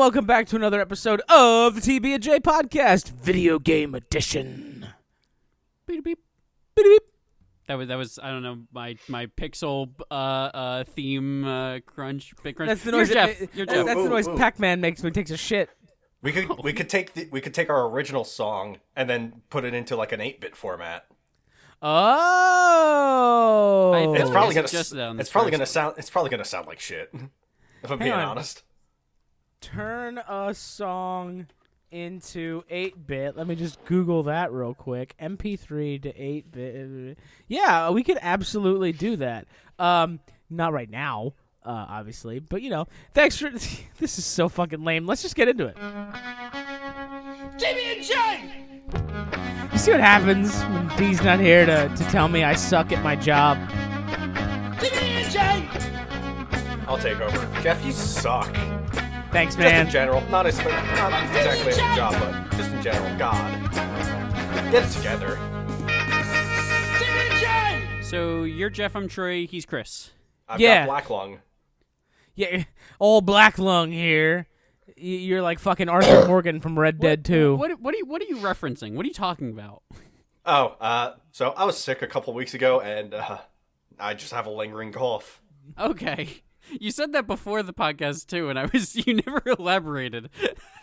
welcome back to another episode of the TB&J Podcast, Video Game Edition. Beep, beep, beep, beep. That was I don't know my pixel theme crunch big crunch. That's the noise. You're Jeff. That's the noise Pac-Man makes when he takes a shit. We could take our original song and then put it into like an 8-bit format. Oh, It's probably gonna sound like shit. If I'm being honest. Turn a song into 8-bit. Let me just Google that real quick. MP3 to 8-bit. Yeah, we could absolutely do that. Not right now, obviously, but thanks for. This is so fucking lame. Let's just get into it. TB&J. You see what happens when D's not here to tell me I suck at my job? TB&J. I'll take over. Jeff, you suck. Thanks, man. Just in general. Not exactly at your job, but just in general. God. Get it together. So you're Jeff, I'm Troy, he's Chris. I've got black lung. Yeah, old black lung here. You're like fucking Arthur Morgan from Red Dead 2. What are you referencing? What are you talking about? Oh, so I was sick a couple weeks ago, and I just have a lingering cough. Okay. You said that before the podcast too, and you never elaborated.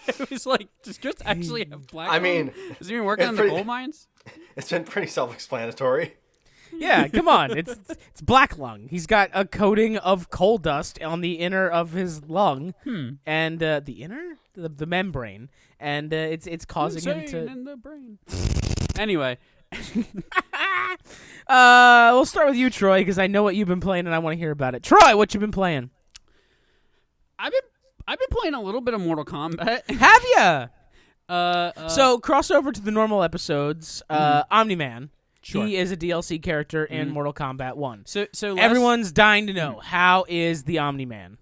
It was like, does Chris actually have black lung? I mean, has he been working in the coal mines? It's been pretty self-explanatory. Yeah, come on. It's black lung. He's got a coating of coal dust on the inner of his lung, and the inner, the membrane, and it's causing him to. In the brain. Anyway, we'll start with you, Troy, because I know what you've been playing and I want to hear about it. Troy, what you been playing? I've been playing a little bit of Mortal Kombat. Have ya? So crossover to the normal episodes. Omni-Man. Sure. He is a DLC character in Mortal Kombat 1. So everyone's dying to know, how is the Omni-Man?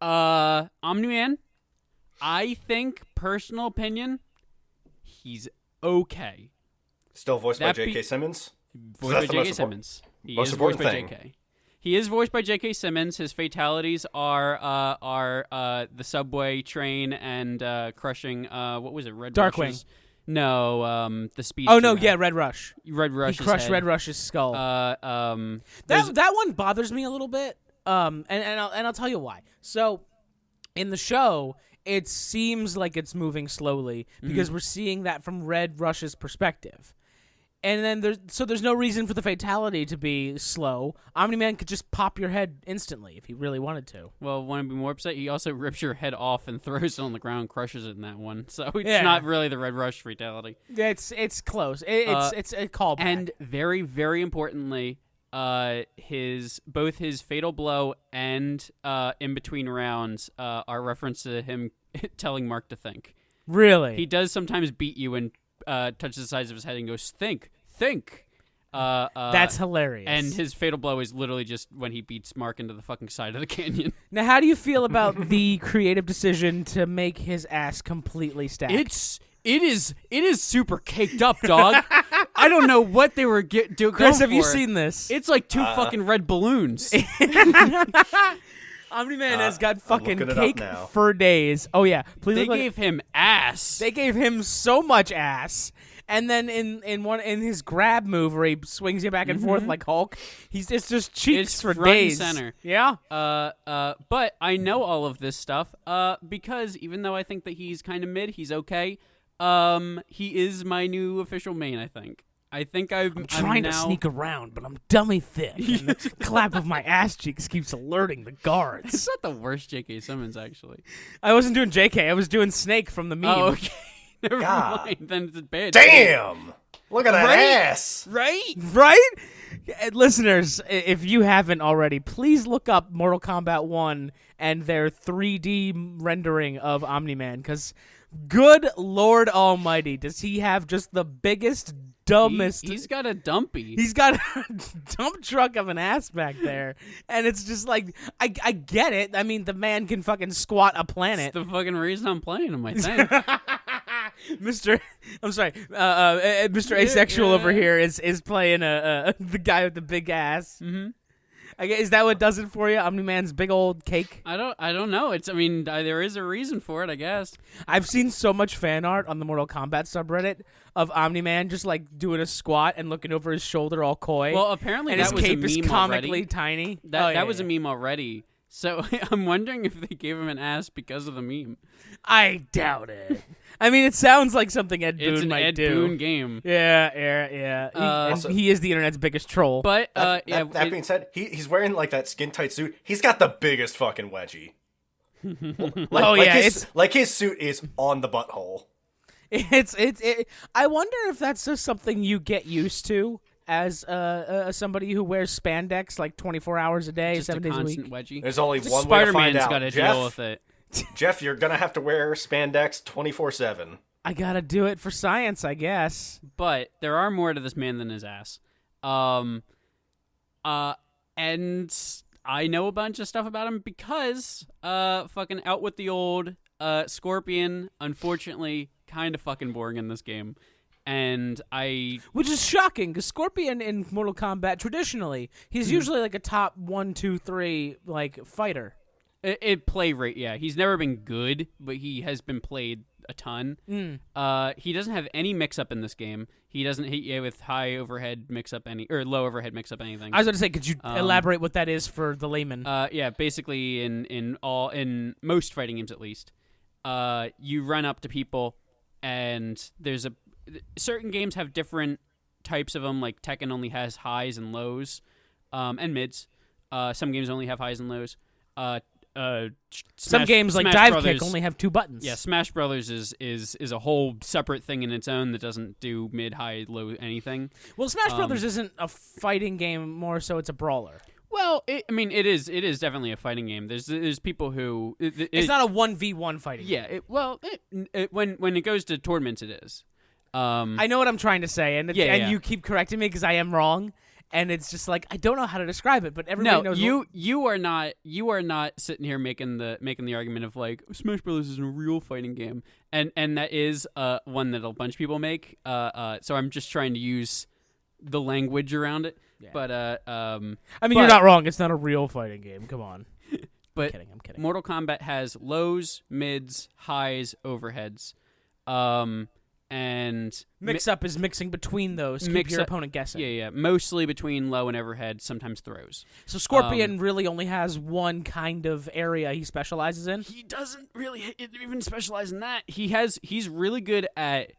Omni-Man, I think, personal opinion, he's okay. Still voiced by J.K. Simmons? Voiced by J.K. Simmons. He is voiced by J.K. He is voiced by J.K. Simmons. His fatalities are the subway train and crushing, what was it, Red Darkwing. No, the speed. Oh no, yeah, Red Rush. Red Rush. He crushed head. Red Rush's skull. That one bothers me a little bit. And I'll tell you why. So, in the show, it seems like it's moving slowly because we're seeing that from Red Rush's perspective. And then there's no reason for the fatality to be slow. Omni-Man could just pop your head instantly if he really wanted to. Well, want to be more upset? He also rips your head off and throws it on the ground, crushes it in that one. So it's not really the Red Rush fatality. It's close. It's a callback. And very, very importantly, both his fatal blow and in between rounds are reference to him telling Mark to think. Really? He does sometimes beat you and touches the sides of his head and goes, think. That's hilarious. And his fatal blow is literally just when he beats Mark into the fucking side of the canyon. Now, how do you feel about the creative decision to make his ass completely stacked? It is super caked up, dog. I don't know what they were doing. Chris, have you seen this? It's like two fucking red balloons. Omni-Man has got fucking cake for days. Oh yeah, please. They gave him ass. They gave him so much ass, and then in his grab move where he swings you back and forth like Hulk, it's just cheeks for front days. And center. Yeah. But I know all of this stuff because even though I think that he's kind of mid, he's okay. He is my new official main. I think I'm trying to sneak around, but I'm dummy thick. And the clap of my ass cheeks keeps alerting the guards. It's not the worst J.K. Simmons, actually. I wasn't doing J.K. I was doing Snake from the meme. Oh, okay. Never mind. Then it's bad. Damn! Look at that ass! Right? Listeners, if you haven't already, please look up Mortal Kombat 1 and their 3D rendering of Omni-Man, because good Lord Almighty, does he have just the biggest, dumbest... He's got a dumpy. He's got a dump truck of an ass back there, and it's just like, I get it. I mean, the man can fucking squat a planet. That's the fucking reason I'm playing him, I think. Mr. Asexual over here is playing the guy with the big ass. Mm-hmm. Is that what does it for you? Omni-Man's big old cake? I don't know. There is a reason for it, I guess. I've seen so much fan art on the Mortal Kombat subreddit of Omni-Man just like doing a squat and looking over his shoulder all coy. Well, apparently and that was his cape a meme is comically already. tiny. That was a meme already. So I'm wondering if they gave him an ass because of the meme. I doubt it. I mean, it sounds like something Ed Boon might do. It's an Ed Boon game. Yeah. He is the internet's biggest troll. But that being said, he's wearing like that skin tight suit. He's got the biggest fucking wedgie. His suit is on the butthole. I wonder if that's just something you get used to as somebody who wears spandex like 24 hours a day, just 7 days a week. Wedgie. There's only one way to find Spider-Man's out. got to deal with it. Jeff, you're gonna have to wear spandex 24/7. I gotta do it for science, I guess. But there are more to this man than his ass. And I know a bunch of stuff about him because fucking out with the old Scorpion, unfortunately, kind of fucking boring in this game. Which is shocking, because Scorpion in Mortal Kombat, traditionally, he's usually like a top 1, 2, 3 like fighter. Play rate, yeah. He's never been good, but he has been played a ton. He doesn't have any mix-up in this game. He doesn't hit you with high overhead mix-up or low overhead mix-up anything. I was going to say, could you elaborate what that is for the layman? Yeah, basically in most fighting games at least, you run up to people, and there's certain games have different types of them. Like Tekken only has highs and lows, and mids. Some games only have highs and lows. Some games like Smash Dive Brothers, Kick only have 2 buttons. Yeah, Smash Brothers is a whole separate thing in its own that doesn't do mid, high, low anything. Well, Smash Brothers isn't a fighting game, more so it's a brawler. Well, it is definitely a fighting game. There's people who it's not a 1v1 fighting. Yeah, when it goes to tournaments, it is. I know what I'm trying to say, and you keep correcting me because I am wrong. And it's just like I don't know how to describe it, but everybody knows. You are not sitting here making the argument of like Smash Brothers isn't a real fighting game, and that is one that a bunch of people make. So I'm just trying to use the language around it. Yeah. But you're not wrong. It's not a real fighting game. Come on. But I'm kidding. Mortal Kombat has lows, mids, highs, overheads. And mix-up is mixing between those. Keep your opponent guessing. Yeah. Mostly between low and overhead, sometimes throws. So Scorpion really only has one kind of area he specializes in? He doesn't really even specialize in that. He's really good at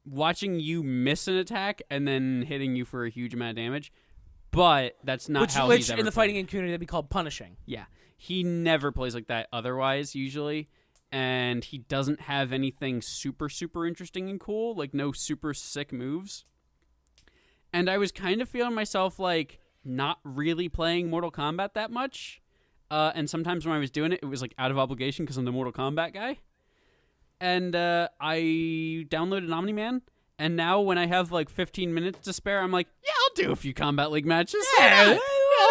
watching you miss an attack and then hitting you for a huge amount of damage. But that's not how he's ever in the played. fighting game community that'd be called punishing. Yeah. He never plays like that otherwise, usually. And he doesn't have anything super, super interesting and cool, like no super sick moves. And I was kind of feeling myself like not really playing Mortal Kombat that much. And sometimes when I was doing it, it was like out of obligation because I'm the Mortal Kombat guy. And I downloaded Omni-Man. And now when I have like 15 minutes to spare, I'm like, yeah, I'll do a few Combat League matches. Yeah,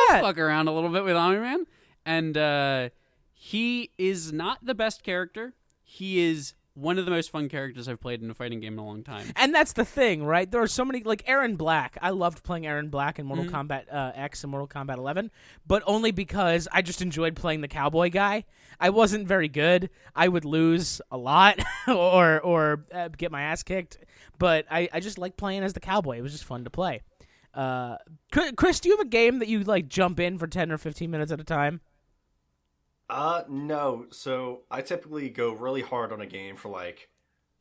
I'll fuck around a little bit with Omni-Man. And he is not the best character. He is one of the most fun characters I've played in a fighting game in a long time. And that's the thing, right? There are so many, like Aaron Black. I loved playing Aaron Black in Mortal Kombat X and Mortal Kombat 11, but only because I just enjoyed playing the cowboy guy. I wasn't very good. I would lose a lot or get my ass kicked, but I just liked playing as the cowboy. It was just fun to play. Chris, do you have a game that you like jump in for 10 or 15 minutes at a time? No. So I typically go really hard on a game for like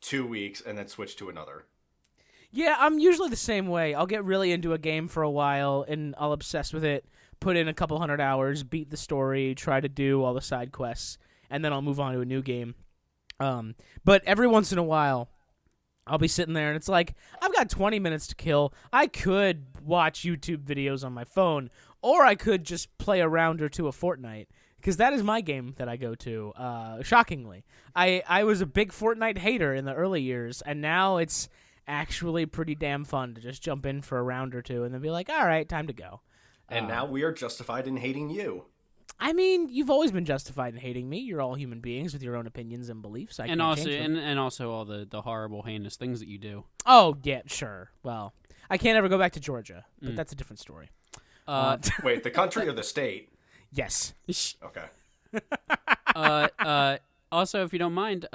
2 weeks and then switch to another. Yeah, I'm usually the same way. I'll get really into a game for a while and I'll obsess with it, put in a couple 100 hours, beat the story, try to do all the side quests, and then I'll move on to a new game. But every once in a while, I'll be sitting there and it's like, I've got 20 minutes to kill. I could watch YouTube videos on my phone, or I could just play a round or two of Fortnite. Because that is my game that I go to, shockingly. I was a big Fortnite hater in the early years, and now it's actually pretty damn fun to just jump in for a round or two and then be like, all right, time to go. And now we are justified in hating you. I mean, you've always been justified in hating me. You're all human beings with your own opinions and beliefs. I can't change them. And also all the horrible, heinous things that you do. Oh, yeah, sure. Well, I can't ever go back to Georgia, but that's a different story. Wait, the country or the state? Yes. Okay. Also, if you don't mind,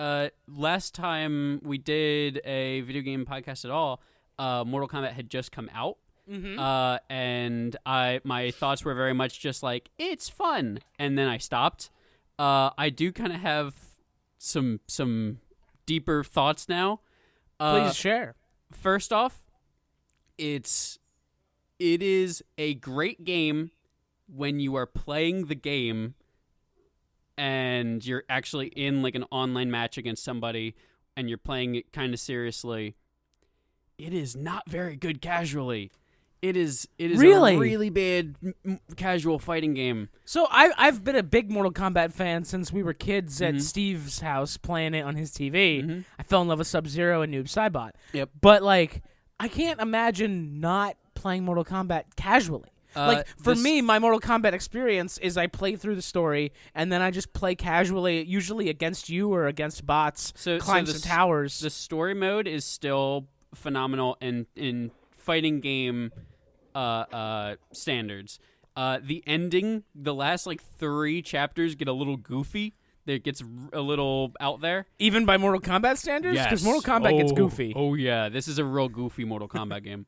last time we did a video game podcast at all, Mortal Kombat had just come out. Mm-hmm. And my thoughts were very much just like, it's fun, and then I stopped. I do kind of have some deeper thoughts now. Please share. First off, it is a great game when you are playing the game and you're actually in like an online match against somebody and you're playing it kind of seriously. It is not very good casually. It is Really? a really bad casual fighting game. So I've been a big Mortal Kombat fan since we were kids at Steve's house playing it on his TV. Mm-hmm. I fell in love with Sub-Zero and Noob Saibot. Yep. But like, I can't imagine not playing Mortal Kombat casually. Like, for me, my Mortal Kombat experience is I play through the story, and then I just play casually, usually against you or against bots, climb some towers. The story mode is still phenomenal in fighting game standards. The ending, the last like 3 chapters get a little goofy. It gets a little out there. Even by Mortal Kombat standards? Yes. Because Mortal Kombat gets goofy. Oh, yeah. This is a real goofy Mortal Kombat game.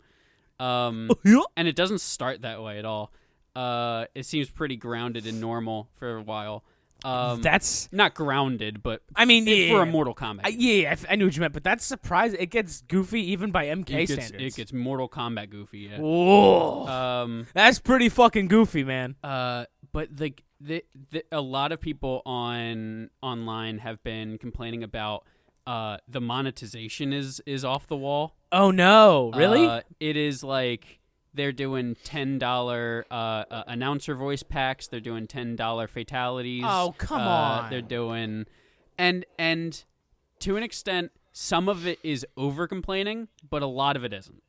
And it doesn't start that way at all. It seems pretty grounded and normal for a while. That's not grounded, but I mean, for a Mortal Kombat game. I knew what you meant, but that's surprising. It gets goofy even by MK standards. It gets Mortal Kombat goofy, yeah. Whoa. That's pretty fucking goofy, man. But a lot of people online have been complaining about the monetization is off the wall. Oh no, really? It is like they're doing $10 announcer voice packs. They're doing $10 fatalities. Oh, come on. They're doing and to an extent, some of it is over complaining, but a lot of it isn't.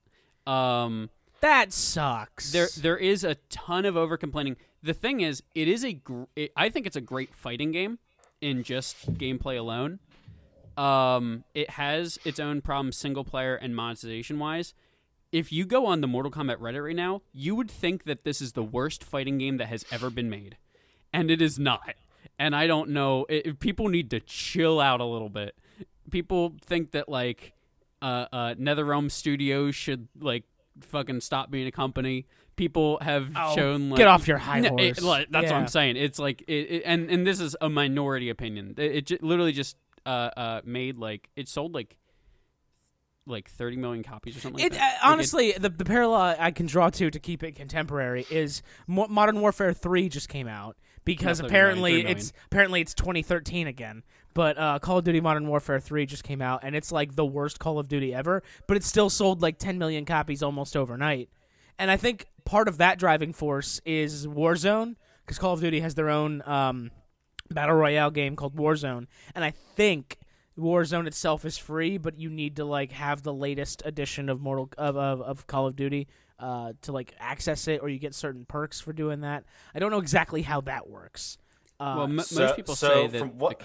That sucks. There is a ton of over complaining. The thing is, I think it's a great fighting game in just gameplay alone. It has its own problems single player and monetization wise. If you go on the Mortal Kombat Reddit right now, you would think that this is the worst fighting game that has ever been made. And it is not. And I don't know. People need to chill out a little bit. People think that, like, NetherRealm Studios should, like, fucking stop being a company. People have shown, like... Get off your high horse. That's what I'm saying. It's like... And this is a minority opinion. It literally just made, like... It sold, like 30 million copies or something like that. Honestly, the parallel I can draw to keep it contemporary is Modern Warfare 3 just came out because apparently it's 2013 again. But Call of Duty Modern Warfare 3 just came out, and it's like the worst Call of Duty ever, but it still sold like 10 million copies almost overnight. And I think part of that driving force is Warzone, because Call of Duty has their own battle royale game called Warzone, and I think Warzone itself is free, but you need to like have the latest edition of of Call of Duty to like access it, or you get certain perks for doing that. I don't know exactly how that works. Most people say that. From what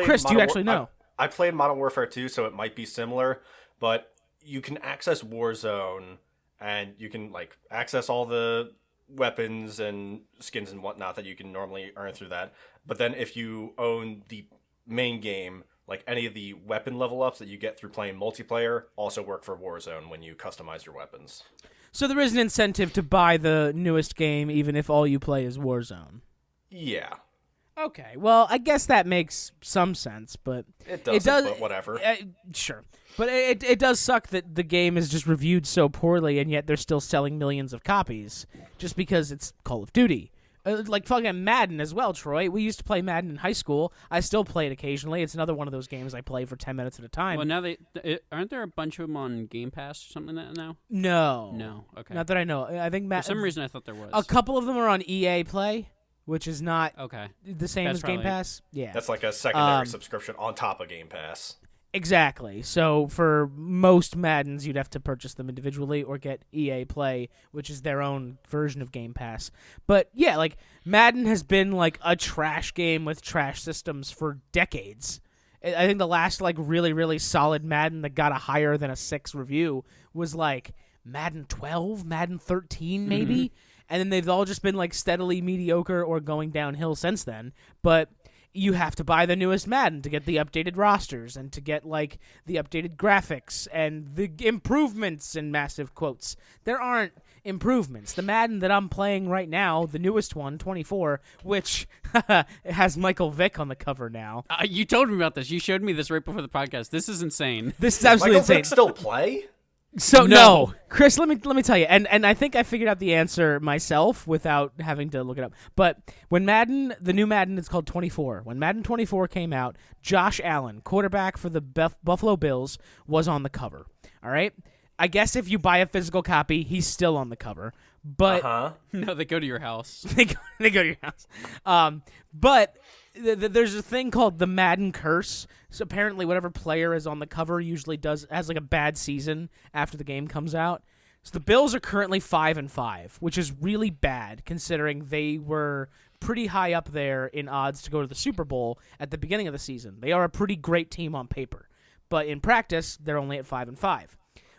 Chris, do you actually know? I played Modern Warfare 2, so it might be similar, but you can access Warzone, and you can like access all the weapons and skins and whatnot that you can normally earn through that. But then if you own the main game, like any of the weapon level ups that you get through playing multiplayer also work for Warzone when you customize your weapons. So there is an incentive to buy the newest game even if all you play is Warzone. Yeah. Okay, well, I guess that makes some sense, but... It does, but whatever. Sure. But it does suck that the game is just reviewed so poorly, and yet they're still selling millions of copies, just because it's Call of Duty. Like fucking Madden as well, Troy. We used to play Madden in high school. I still play it occasionally. It's another one of those games I play for 10 minutes at a time. Well, now aren't there a bunch of them on Game Pass or something like that now? No. Okay. Not that I know. I think for some reason I thought there was. A couple of them are on EA Play, which is not the same as Game Pass. Yeah. That's like a secondary subscription on top of Game Pass. Exactly. So for most Maddens, you'd have to purchase them individually or get EA Play, which is their own version of Game Pass. But yeah, like Madden has been like a trash game with trash systems for decades. I think the last like really, really solid Madden that got a higher than a 6 review was like Madden 12, Madden 13 maybe. and then they've all just been like steadily mediocre or going downhill since then. But you have to buy the newest Madden to get the updated rosters and to get like the updated graphics and the improvements in massive quotes. There aren't improvements. The Madden that I'm playing right now, the newest one, 24, which has Michael Vick on the cover now. You told me about this. You showed me this right before the podcast. This is insane. This is absolutely Michael insane. Vick still play? So no, Chris, let me tell you, and I think I figured out the answer myself without having to look it up. But when the new Madden is called 24. When Madden 24 came out, Josh Allen, quarterback for the Buffalo Bills, was on the cover. All right, I guess if you buy a physical copy, he's still on the cover. But no, they go to your house. they go to your house. But there's a thing called the Madden curse. So apparently, whatever player is on the cover usually has like a bad season after the game comes out. So the Bills are currently 5-5, which is really bad considering they were pretty high up there in odds to go to the Super Bowl at the beginning of the season. They are a pretty great team on paper, but in practice, they're only at 5-5.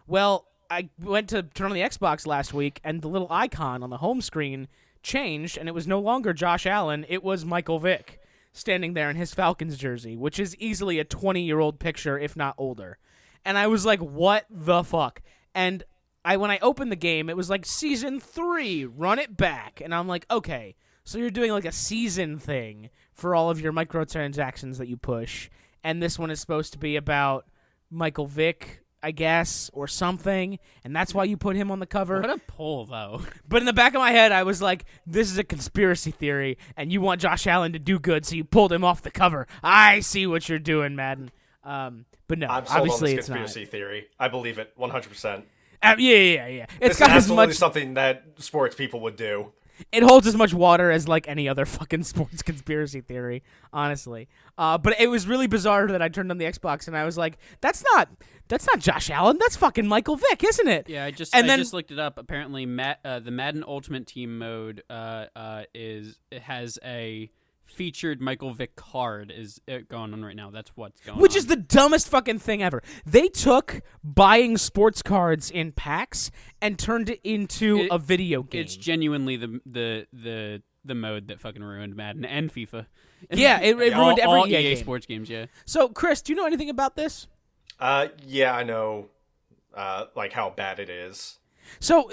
Well, I went to turn on the Xbox last week, and the little icon on the home screen changed, and it was no longer Josh Allen. It was Michael Vick standing there in his Falcons jersey, which is easily a 20-year-old picture, if not older. And I was like, what the fuck? And when I opened the game, it was like, Season 3, run it back. And I'm like, okay, so you're doing like a season thing for all of your microtransactions that you push, and this one is supposed to be about Michael Vick, I guess, or something, and that's why you put him on the cover. What a pull, though. But in the back of my head, I was like, this is a conspiracy theory, and you want Josh Allen to do good, so you pulled him off the cover. I see what you're doing, Madden. But no, I'm sold obviously on this it's not. conspiracy theory. I believe it 100%. Yeah. It's It's got as absolutely much. something that sports people would do. It holds as much water as like any other fucking sports conspiracy theory, honestly. But it was really bizarre that I turned on the Xbox and I was like, that's not Josh Allen. That's fucking Michael Vick, isn't it? Yeah, I just looked it up. Apparently, the Madden Ultimate Team mode it has a featured Michael Vick card is going on right now. That's what's going on. Which is the dumbest fucking thing ever. They took buying sports cards in packs and turned it into a video game. It's genuinely the mode that fucking ruined Madden and FIFA. Yeah, it ruined every all EA EA game. sports games. Yeah. So, Chris, do you know anything about this? Yeah, I know, like how bad it is. So,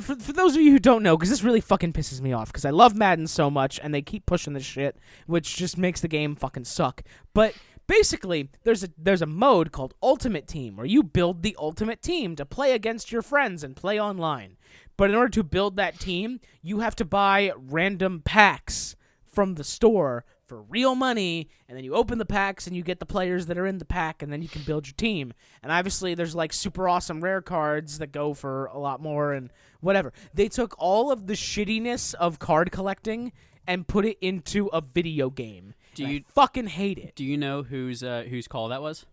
for those of you who don't know, because this really fucking pisses me off, because I love Madden so much, and they keep pushing this shit, which just makes the game fucking suck. But basically, there's a mode called Ultimate Team, where you build the ultimate team to play against your friends and play online. But in order to build that team, you have to buy random packs from the store for real money, and then you open the packs and you get the players that are in the pack, and then you can build your team. And obviously there's like super awesome rare cards that go for a lot more and whatever. They took all of the shittiness of card collecting and put it into a video game. I fucking hate it. Do you know whose call that was?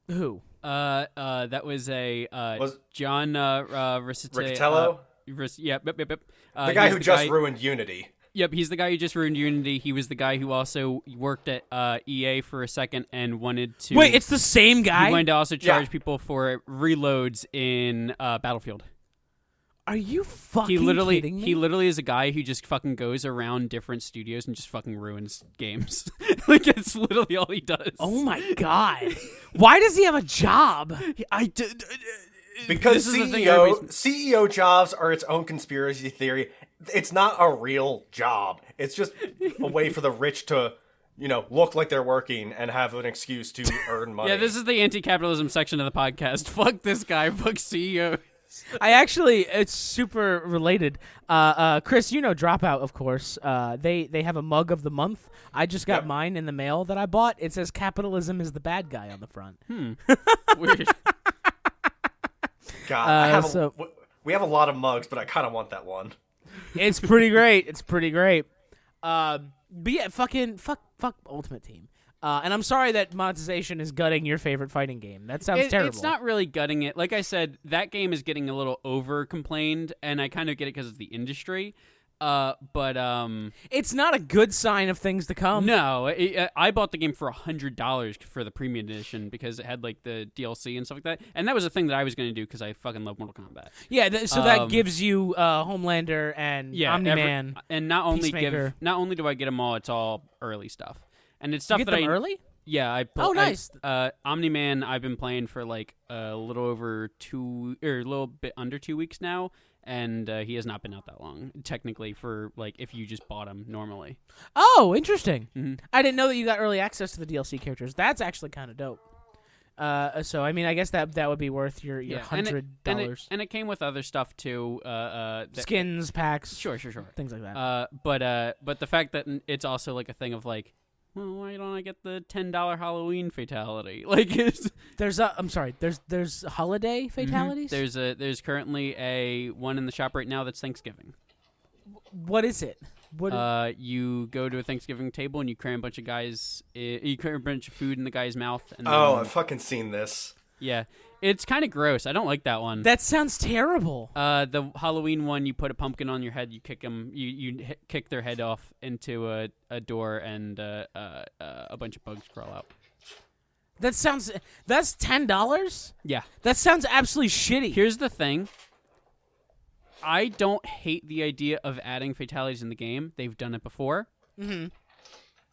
Who? That was John Riccitello? Yep. The guy who just ruined Unity. Yep, he's the guy who just ruined Unity. He was the guy who also worked at EA for a second and wanted to... Wait, it's the same guy? He wanted to also charge people for reloads in Battlefield. Are you fucking kidding me? He literally is a guy who just fucking goes around different studios and just fucking ruins games. Like, it's literally all he does. Oh my god. Why does he have a job? Because CEO jobs are its own conspiracy theory. It's not a real job. It's just a way for the rich to, look like they're working and have an excuse to earn money. Yeah, this is the anti-capitalism section of the podcast. Fuck this guy. Fuck CEO. It's super related. Chris, Dropout, of course. They have a mug of the month. I just got mine in the mail that I bought. It says capitalism is the bad guy on the front. Weird. God, we have a lot of mugs, but I kind of want that one. It's pretty great. But yeah, fuck Ultimate Team. And I'm sorry that monetization is gutting your favorite fighting game. That sounds terrible. It's not really gutting it. Like I said, that game is getting a little over-complained, and I kind of get it because of the industry. It's not a good sign of things to come. No, I bought the game for $100 for the premium edition because it had like the DLC and stuff like that, and that was a thing that I was going to do because I fucking love Mortal Kombat. Yeah, so that gives you Homelander and Omni-Man, and not only Peacemaker. do I get them all, it's all early stuff, and it's stuff you get that them early. Yeah, nice. Omni-Man, I've been playing for like a little bit under 2 weeks now. And he has not been out that long, technically, for, like, if you just bought him normally. Oh, interesting. Mm-hmm. I didn't know that you got early access to the DLC characters. That's actually kind of dope. So, I mean, I guess that would be worth your $100. And it came with other stuff, too. Skins, packs. Sure. Things like that. But the fact that it's also, like, a thing of, like, well, why don't I get the $10 Halloween fatality? Like, there's holiday fatalities. Mm-hmm. There's currently a one in the shop right now that's Thanksgiving. What is it? You go to a Thanksgiving table and you cram a bunch of food in the guy's mouth. And I've fucking seen this. Yeah. It's kind of gross. I don't like that one. That sounds terrible. The Halloween one, you put a pumpkin on your head, you kick them, you kick their head off into a door, and a bunch of bugs crawl out. That's $10? Yeah. That sounds absolutely shitty. Here's the thing. I don't hate the idea of adding fatalities in the game. They've done it before. Mm-hmm.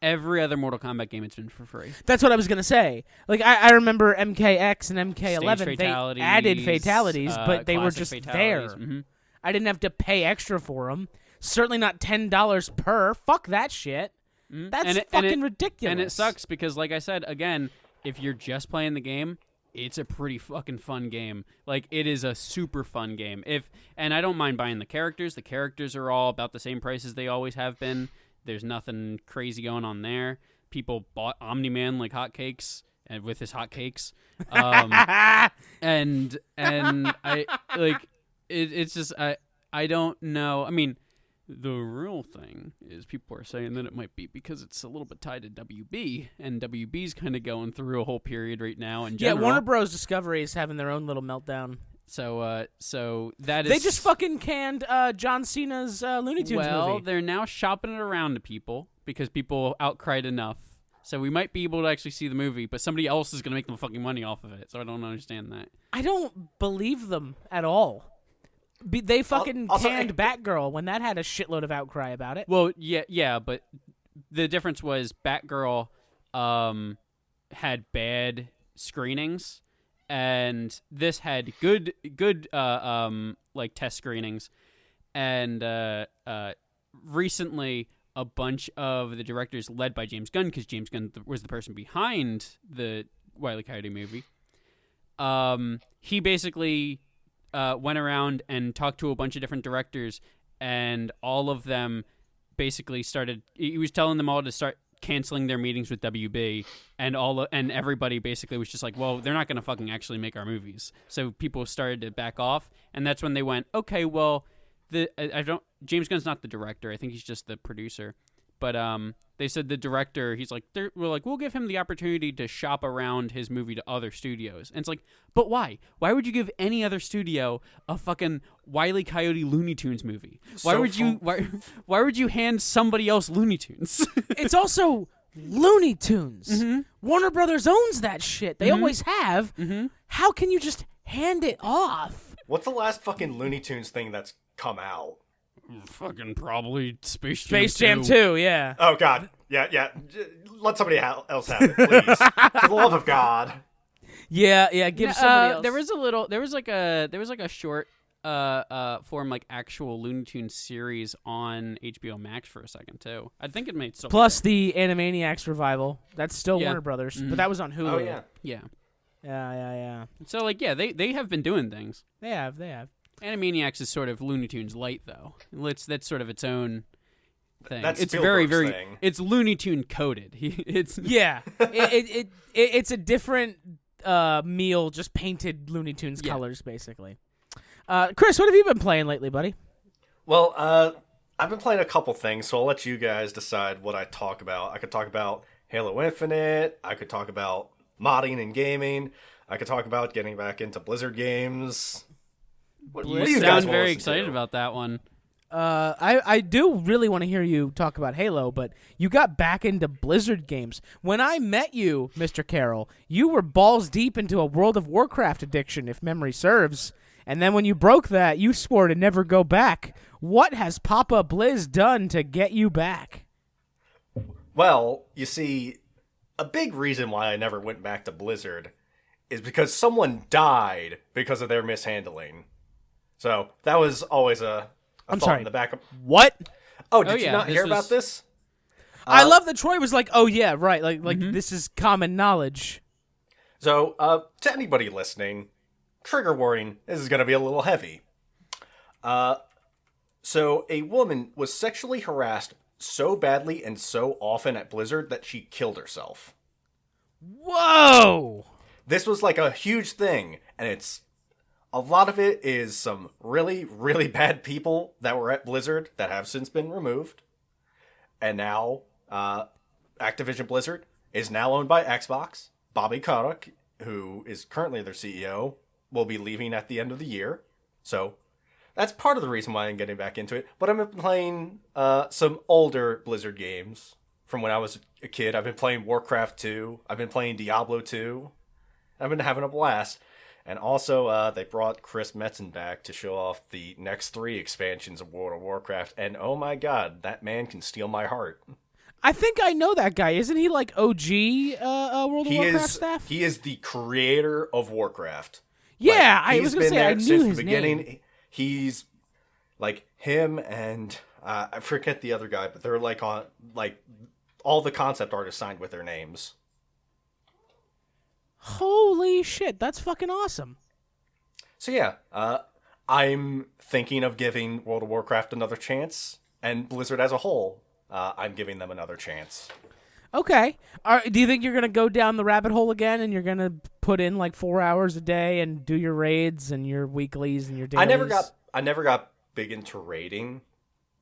Every other Mortal Kombat game, it's been for free. That's what I was going to say. Like, I remember MKX and MK11, they added fatalities, but they were just there. Mm-hmm. I didn't have to pay extra for them. Certainly not $10 per. Fuck that shit. Mm-hmm. That's fucking ridiculous. And it sucks because, like I said, again, if you're just playing the game, it's a pretty fucking fun game. Like, it is a super fun game. And I don't mind buying the characters. The characters are all about the same price as they always have been. There's nothing crazy going on there. People bought Omni-Man like hotcakes, and with his hotcakes, and I like it's just I don't know. I mean, the real thing is people are saying that it might be because it's a little bit tied to WB, and WB's kind of going through a whole period right now. In general. Yeah, Warner Bros. Discovery is having their own little meltdown. So that is... They just fucking canned John Cena's Looney Tunes movie. Well, they're now shopping it around to people because people outcried enough. So we might be able to actually see the movie, but somebody else is going to make them fucking money off of it. So I don't understand that. I don't believe them at all. They fucking canned Batgirl when that had a shitload of outcry about it. Well, yeah, but the difference was Batgirl had bad screenings. And this had good like test screenings, and recently a bunch of the directors, led by James Gunn, because James Gunn was the person behind the Wile E. Coyote movie. He basically went around and talked to a bunch of different directors, and all of them basically started. He was telling them all to start canceling their meetings with WB, and everybody basically was just like, well, they're not going to fucking actually make our movies. So people started to back off, and that's when they went, okay, well, James Gunn's not the director. I think he's just the producer. But they said the director, we'll give him the opportunity to shop around his movie to other studios. And it's like, but why? Why would you give any other studio a fucking Wile E. Coyote Looney Tunes movie? Why would you hand somebody else Looney Tunes? It's also Looney Tunes. Mm-hmm. Warner Brothers owns that shit. They always have. Mm-hmm. How can you just hand it off? What's the last fucking Looney Tunes thing that's come out? Fucking probably Space Jam 2, yeah. Oh, God. Yeah. Let somebody else have it, please. For the love of God. Yeah, give somebody else. There was like a short form, like, actual Looney Tunes series on HBO Max for a second, too. I think it made still. Plus the Animaniacs revival. That's still Warner Brothers, mm-hmm. but that was on Hulu. Oh, yeah. Yeah. So, like, yeah, they have been doing things. They have. Animaniacs is sort of Looney Tunes light, though. That's sort of its own thing. That's it's Spielberg's very thing. It's Looney Tune coded. It's it's a different meal, just painted Looney Tunes colors, basically. Chris, what have you been playing lately, buddy? Well, I've been playing a couple things, so I'll let you guys decide what I talk about. I could talk about Halo Infinite. I could talk about modding and gaming. I could talk about getting back into Blizzard games. What do you guys sound want very to excited do? about that one. I do really want to hear you talk about Halo, but you got back into Blizzard games. When I met you, Mr. Carroll, you were balls deep into a World of Warcraft addiction, if memory serves. And then when you broke that, you swore to never go back. What has Papa Blizz done to get you back? Well, you see, a big reason why I never went back to Blizzard is because someone died because of their mishandling. So that was always a thought in the back of... What? Oh, did you not hear about this? I love that Troy was like, oh yeah, right, like this is common knowledge. So, to anybody listening, trigger warning, this is going to be a little heavy. So a woman was sexually harassed so badly and so often at Blizzard that she killed herself. Whoa! This was like a huge thing, and it's... A lot of it is some really, really bad people that were at Blizzard that have since been removed. And now, Activision Blizzard is now owned by Xbox. Bobby Kotick, who is currently their CEO, will be leaving at the end of the year. So, that's part of the reason why I'm getting back into it. But I've been playing some older Blizzard games from when I was a kid. I've been playing Warcraft 2. I've been playing Diablo 2. I've been having a blast. And also, they brought Chris Metzen back to show off the next 3 expansions of World of Warcraft. And oh my god, that man can steal my heart. I think I know that guy. Isn't he like OG World of Warcraft staff? He is the creator of Warcraft. Yeah, I was going to say, I knew his name. He's like him and I forget the other guy, but they're like on like all the concept artists signed with their names. Holy shit, that's fucking awesome. So yeah, I'm thinking of giving World of Warcraft another chance, and Blizzard as a whole, I'm giving them another chance. Okay. Do you think you're going to go down the rabbit hole again, and you're going to put in like 4 hours a day and do your raids and your weeklies and your dailies? I never got big into raiding,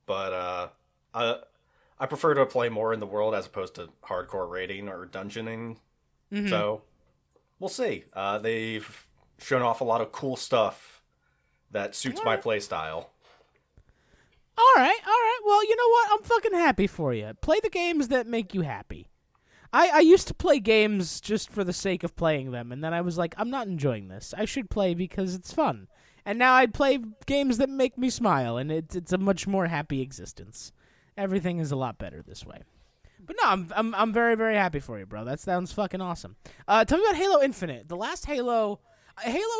but I prefer to play more in the world as opposed to hardcore raiding or dungeoning. Mm-hmm. So... we'll see. They've shown off a lot of cool stuff that suits my playstyle. All right. Well, you know what? I'm fucking happy for you. Play the games that make you happy. I used to play games just for the sake of playing them, and then I was like, I'm not enjoying this. I should play because it's fun. And now I play games that make me smile, and it's a much more happy existence. Everything is a lot better this way. But no, I'm very, very happy for you, bro. That sounds fucking awesome. Tell me about Halo Infinite. The last Halo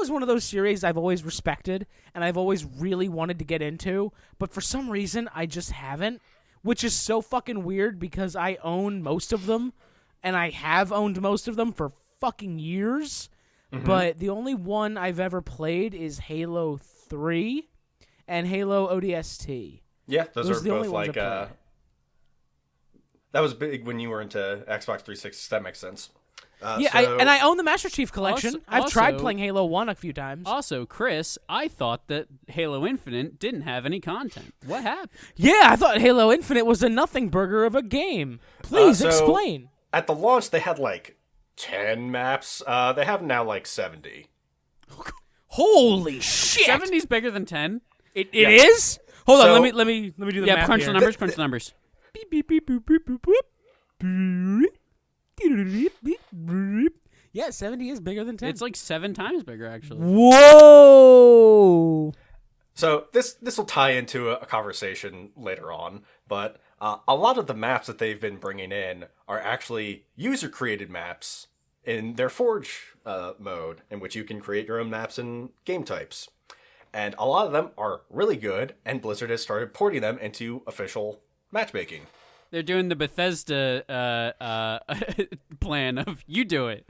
is one of those series I've always respected, and I've always really wanted to get into, but for some reason, I just haven't, which is so fucking weird because I own most of them, and I have owned most of them for fucking years, but the only one I've ever played is Halo 3 and Halo ODST. Yeah, those are both like... that was big when you were into Xbox 360. That makes sense. I own the Master Chief Collection. I've tried playing Halo 1 a few times. Also, Chris, I thought that Halo Infinite didn't have any content. What happened? Yeah, I thought Halo Infinite was a nothing burger of a game. Please explain. At the launch, they had like 10 maps. They have now like 70. Holy shit! 70's bigger than 10. It is? Hold on, let me do the math crunch here. Crunch the numbers. Beep, beep, beep, boop, boop, boop, boop. Yeah, 70 is bigger than 10. It's like 7 times bigger, actually. Whoa! So this will tie into a conversation later on, but a lot of the maps that they've been bringing in are actually user-created maps in their Forge mode, in which you can create your own maps and game types. And a lot of them are really good, and Blizzard has started porting them into official matchmaking. They're doing the Bethesda plan of you do it.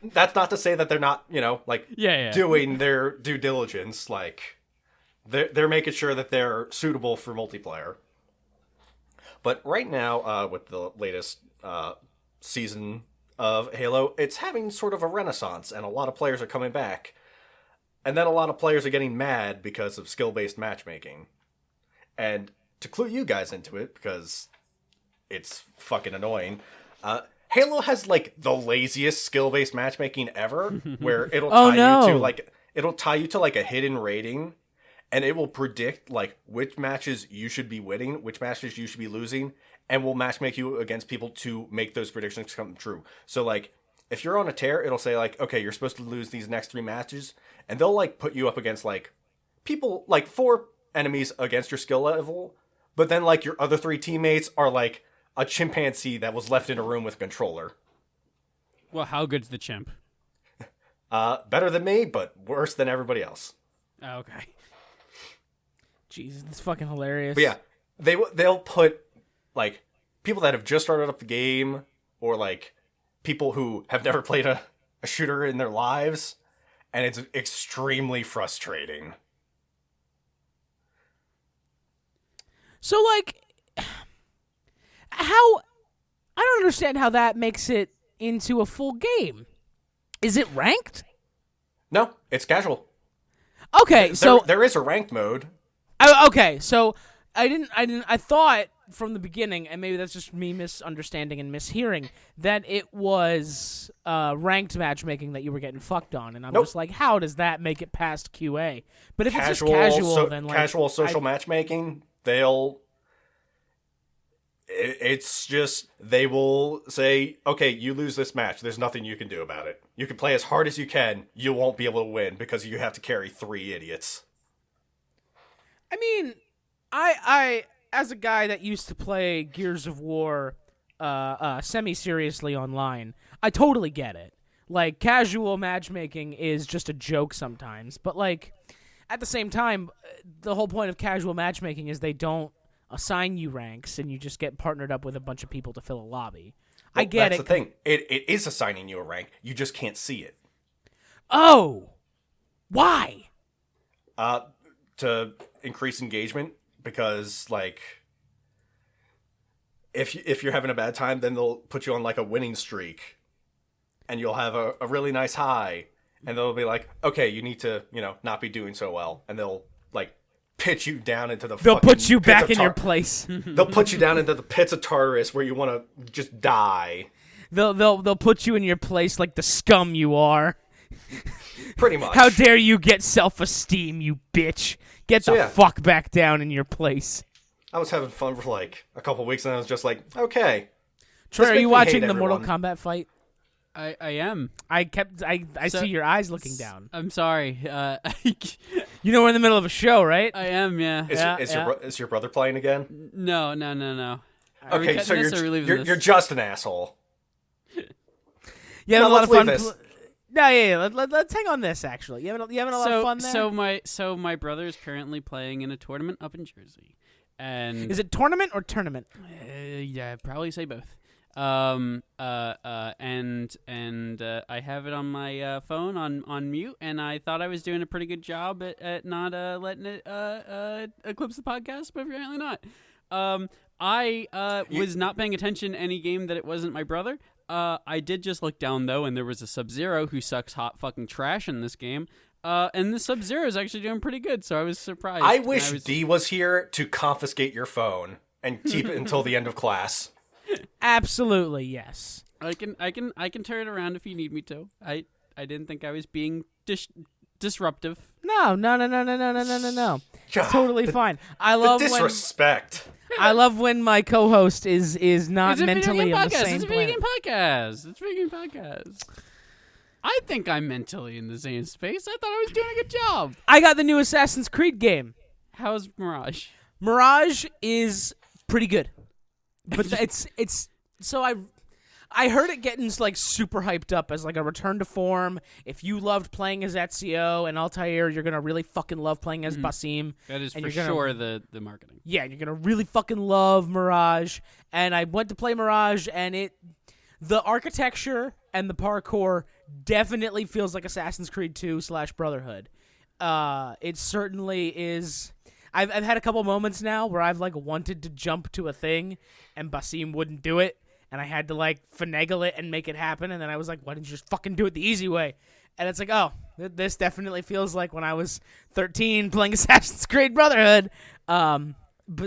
That's not to say that they're not, doing their due diligence. Like, they're making sure that they're suitable for multiplayer. But right now, with the latest season of Halo, it's having sort of a renaissance, and a lot of players are coming back. And then a lot of players are getting mad because of skill-based matchmaking. And to clue you guys into it, because it's fucking annoying, Halo has like the laziest skill-based matchmaking ever, where it'll tie you to like a hidden rating, and it will predict like which matches you should be winning, which matches you should be losing, and will matchmake you against people to make those predictions come true. So like if you're on a tear, it'll say like, okay, you're supposed to lose these next 3 matches, and they'll like put you up against like people, like 4 enemies against your skill level, but then like your other 3 teammates are like a chimpanzee that was left in a room with a controller. Well, how good's the chimp? Better than me, but worse than everybody else. Oh, okay. Jesus, that's fucking hilarious. But yeah, they'll put like people that have just started up the game, or like people who have never played a shooter in their lives, and it's extremely frustrating. So, like, how... I don't understand how that makes it into a full game. Is it ranked? No, it's casual. Okay, so... There is a ranked mode. Okay, so I thought from the beginning, and maybe that's just me misunderstanding and mishearing, that it was ranked matchmaking that you were getting fucked on, and I'm just like, how does that make it past QA? But if it's just casual, then like... Casual social matchmaking, it's just, they will say, okay, you lose this match. There's nothing you can do about it. You can play as hard as you can. You won't be able to win because you have to carry 3 idiots. I mean, I as a guy that used to play Gears of War semi-seriously online, I totally get it. Like, casual matchmaking is just a joke sometimes. But, like, at the same time, the whole point of casual matchmaking is they don't assign you ranks, and you just get partnered up with a bunch of people to fill a lobby. Well, I get that's it. the thing. It is assigning you a rank. You just can't see it. Oh! Why? To increase engagement, because, like, if you're having a bad time, then they'll put you on, like, a winning streak, and you'll have a really nice high, and they'll be like, okay, you need to, not be doing so well, and they'll, like, pitch you down into the They'll put you back in your place. They'll put you down into the pits of Tartarus where you want to just die. They'll put you in your place like the scum you are. Pretty much. How dare you get self-esteem, you bitch. Get the fuck back down in your place. I was having fun for like a couple weeks, and I was just like, okay. Trey, are you watching the Mortal Kombat fight? I am. I see your eyes looking down. I'm sorry. You know we're in the middle of a show, right? I am, yeah. Is your brother playing again? No. Okay, so you're just an asshole. You having a lot of fun? No, yeah. Let's hang on this. Actually, you having a lot of fun there. So my brother is currently playing in a tournament up in Jersey, and is it tournament or tournament? Yeah, I'd probably say both. And I have it on my phone on mute, and I thought I was doing a pretty good job at not letting it eclipse the podcast, but apparently not. I was not paying attention to any game that it wasn't my brother. I did just look down though, and there was a Sub-Zero who sucks hot fucking trash in this game. And the Sub-Zero is actually doing pretty good, so I was surprised. I wish D was here to confiscate your phone and keep it until the end of class. Absolutely, yes. I can turn it around if you need me to. I didn't think I was being disruptive. No. It's totally fine. I love the disrespect. I love when my co-host is not mentally on the same It's a video game podcast. I think I'm mentally in the same space. I thought I was doing a good job. I got the new Assassin's Creed game. How's Mirage? Mirage is pretty good. But it's so I heard it getting like super hyped up as like a return to form. If you loved playing as Ezio and Altair, you're gonna really fucking love playing as Basim. That is for sure the marketing. Yeah, you're gonna really fucking love Mirage. And I went to play Mirage, and the architecture and the parkour definitely feels like Assassin's Creed 2 / Brotherhood. It certainly is. I've had a couple moments now where I've like wanted to jump to a thing, and Basim wouldn't do it, and I had to like finagle it and make it happen. And then I was like, "Why didn't you just fucking do it the easy way?" And it's like, oh, this definitely feels like when I was 13 playing Assassin's Creed Brotherhood. But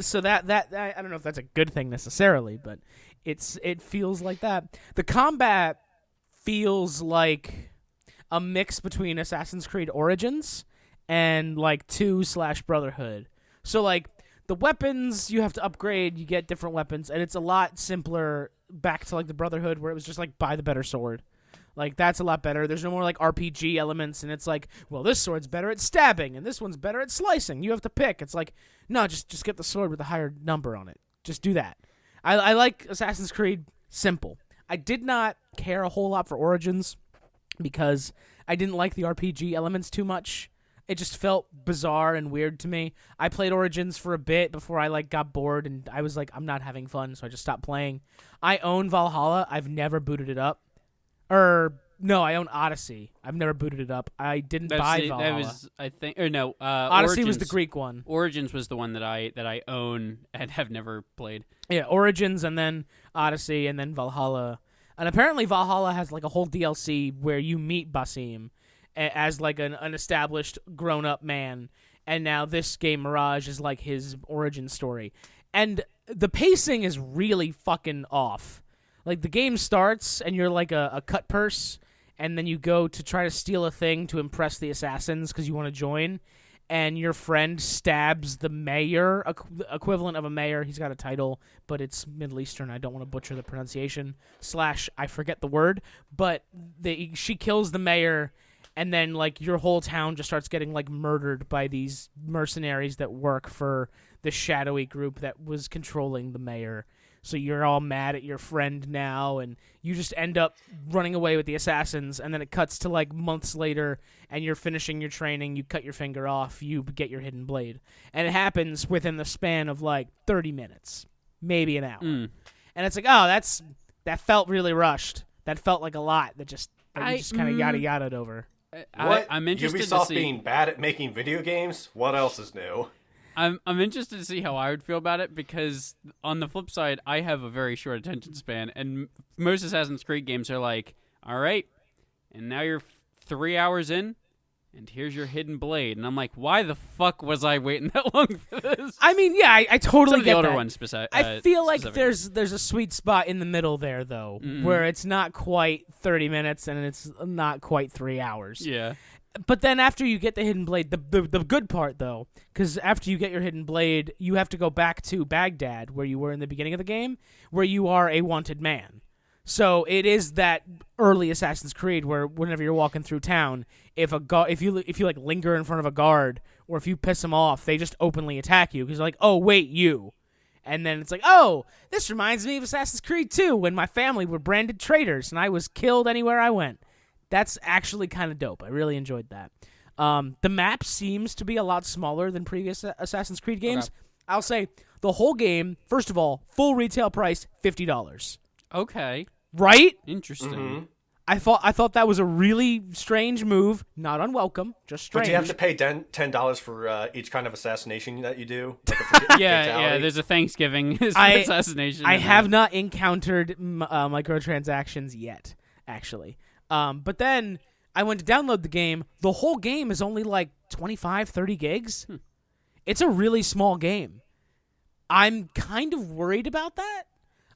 so that I don't know if that's a good thing necessarily, but it feels like that. The combat feels like a mix between Assassin's Creed Origins and like 2/Brotherhood. So like the weapons you have to upgrade, you get different weapons, and it's a lot simpler back to like the Brotherhood where it was just like buy the better sword. Like that's a lot better. There's no more like RPG elements, and it's like, well, this sword's better at stabbing, and this one's better at slicing. You have to pick. It's like, no, just get the sword with a higher number on it. Just do that. I like Assassin's Creed simple. I did not care a whole lot for Origins because I didn't like the RPG elements too much. It just felt bizarre and weird to me. I played Origins for a bit before I like got bored, and I was like, I'm not having fun, so I just stopped playing. I own Valhalla. I've never booted it up. No, I own Odyssey. I've never booted it up. I didn't buy Valhalla. That was, I think, or no. Odyssey Origins, was the Greek one. Origins was the one that I own and have never played. Yeah, Origins, and then Odyssey, and then Valhalla. And apparently Valhalla has like a whole DLC where you meet Basim as like an established grown-up man, and now this game Mirage is like his origin story. And the pacing is really fucking off. Like the game starts and you're like a cut purse, and then you go to try to steal a thing to impress the assassins because you want to join, and your friend stabs the mayor, equivalent of a mayor. He's got a title, but it's Middle Eastern. I don't want to butcher the pronunciation. / I forget the word, but she kills the mayor, and then like your whole town just starts getting like murdered by these mercenaries that work for the shadowy group that was controlling the mayor. So you're all mad at your friend now, and you just end up running away with the assassins, and then it cuts to like months later, and you're finishing your training, you cut your finger off, you get your hidden blade. And it happens within the span of like 30 minutes, maybe an hour. And it's like, oh, that felt really rushed. That felt like a lot that just kind of yada-yada'd over. I'm interested Ubisoft to see, being bad at making video games? What else is new? I'm interested to see how I would feel about it, because on the flip side, I have a very short attention span, and most Assassin's Creed games are like, all right, and now you're 3 hours in, and here's your hidden blade. And I'm like, why the fuck was I waiting that long for this? I mean, yeah, I totally Some of get the older that. ones I feel like there's a sweet spot in the middle there, though, where it's not quite 30 minutes and it's not quite 3 hours. Yeah. But then after you get the hidden blade, the good part, though, because after you get your hidden blade, you have to go back to Baghdad, where you were in the beginning of the game, where you are a wanted man. So it is that early Assassin's Creed where whenever you're walking through town, if you like linger in front of a guard, or if you piss them off, they just openly attack you because they're like, oh wait, you. And then it's like, oh, this reminds me of Assassin's Creed 2 when my family were branded traitors and I was killed anywhere I went. That's actually kind of dope. I really enjoyed that. The map seems to be a lot smaller than previous Assassin's Creed games. Okay. I'll say the whole game, first of all, full retail price, $50. Okay. Right? Interesting. Mm-hmm. I thought that was a really strange move. Not unwelcome, just strange. But do you have to pay $10 for each kind of assassination that you do? Like yeah, there's a Thanksgiving assassination. I have not encountered microtransactions yet, actually. But then I went to download the game. The whole game is only like 25, 30 gigs. It's a really small game. I'm kind of worried about that.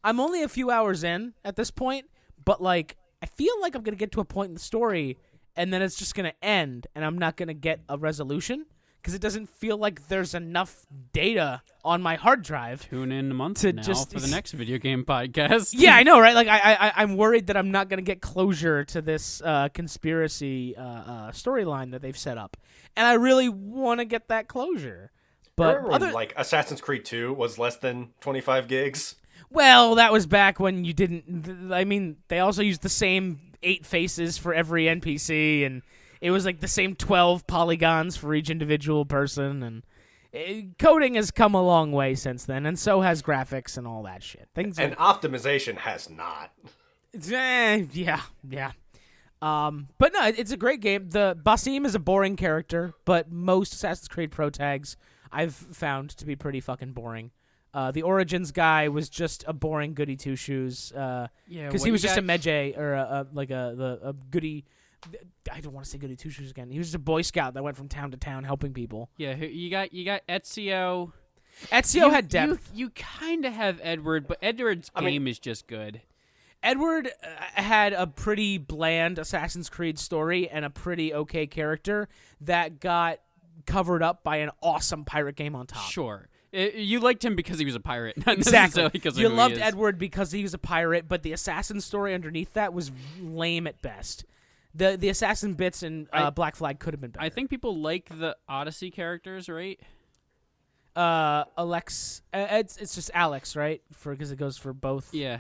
I'm only a few hours in at this point, but like I feel like I'm going to get to a point in the story and then it's just going to end and I'm not going to get a resolution because it doesn't feel like there's enough data on my hard drive. Tune in a month now for the next video game podcast. Yeah, I know, right? Like I'm worried that I'm not going to get closure to this conspiracy storyline that they've set up, and I really want to get that closure. But like Assassin's Creed 2 was less than 25 gigs. Well, that was back when you didn't. I mean, they also used the same 8 faces for every NPC, and it was like the same 12 polygons for each individual person, and coding has come a long way since then, and so has graphics and all that shit. Optimization has not. Yeah. But no, it's a great game. The Basim is a boring character, but most Assassin's Creed Pro tags I've found to be pretty fucking boring. The Origins guy was just a boring goody two shoes. Because he was just a medjay or a goody. I don't want to say goody two shoes again. He was just a Boy Scout that went from town to town helping people. Yeah, you got Ezio. Ezio had depth. You kind of have Edward, but Edward's game is just good. Edward had a pretty bland Assassin's Creed story and a pretty okay character that got covered up by an awesome pirate game on top. Sure. You liked him because he was a pirate, not Exactly. necessarily because You of who loved he is. Edward because he was a pirate, but the assassin story underneath that was lame at best. The assassin bits in Black Flag could have been better. I think people like the Odyssey characters, right? Alex, it's just Alex, right? Because it goes for both. Yeah.